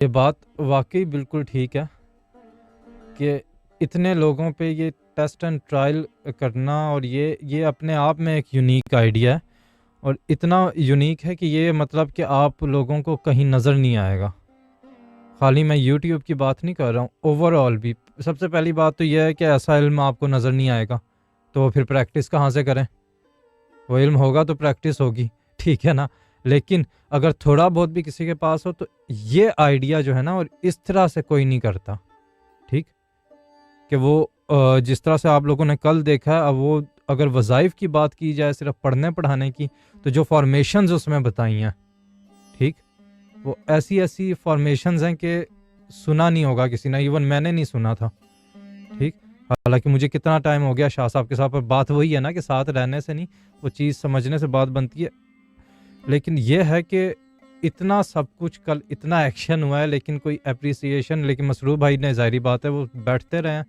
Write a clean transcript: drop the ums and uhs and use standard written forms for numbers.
یہ بات واقعی بالکل ٹھیک ہے کہ اتنے لوگوں پہ یہ ٹیسٹ اینڈ ٹرائل کرنا، اور یہ اپنے آپ میں ایک یونیک آئیڈیا ہے، اور اتنا یونیک ہے کہ یہ مطلب کہ آپ لوگوں کو کہیں نظر نہیں آئے گا۔ خالی میں یوٹیوب کی بات نہیں کر رہا ہوں، اوور آل بھی سب سے پہلی بات تو یہ ہے کہ ایسا علم آپ کو نظر نہیں آئے گا، تو پھر پریکٹس کہاں سے کریں؟ وہ علم ہوگا تو پریکٹس ہوگی، ٹھیک ہے نا؟ لیکن اگر تھوڑا بہت بھی کسی کے پاس ہو تو یہ آئیڈیا جو ہے نا، اور اس طرح سے کوئی نہیں کرتا، ٹھیک؟ کہ وہ جس طرح سے آپ لوگوں نے کل دیکھا ہے، اب وہ اگر وظائف کی بات کی جائے صرف پڑھنے پڑھانے کی، تو جو فارمیشنز اس میں بتائی ہیں، ٹھیک، وہ ایسی فارمیشنز ہیں کہ سنا نہیں ہوگا کسی نے، ایون میں نے نہیں سنا تھا، ٹھیک؟ حالانکہ مجھے کتنا ٹائم ہو گیا شاہ صاحب کے ساتھ، پر بات وہی ہے نا کہ ساتھ رہنے سے نہیں، وہ چیز سمجھنے سے بات بنتی ہے۔ لیکن یہ ہے کہ اتنا سب کچھ کل اتنا ایکشن ہوا ہے، لیکن کوئی اپریسیشن، لیکن مسرور بھائی نے ظاہری بات ہے وہ بیٹھتے رہے ہیں،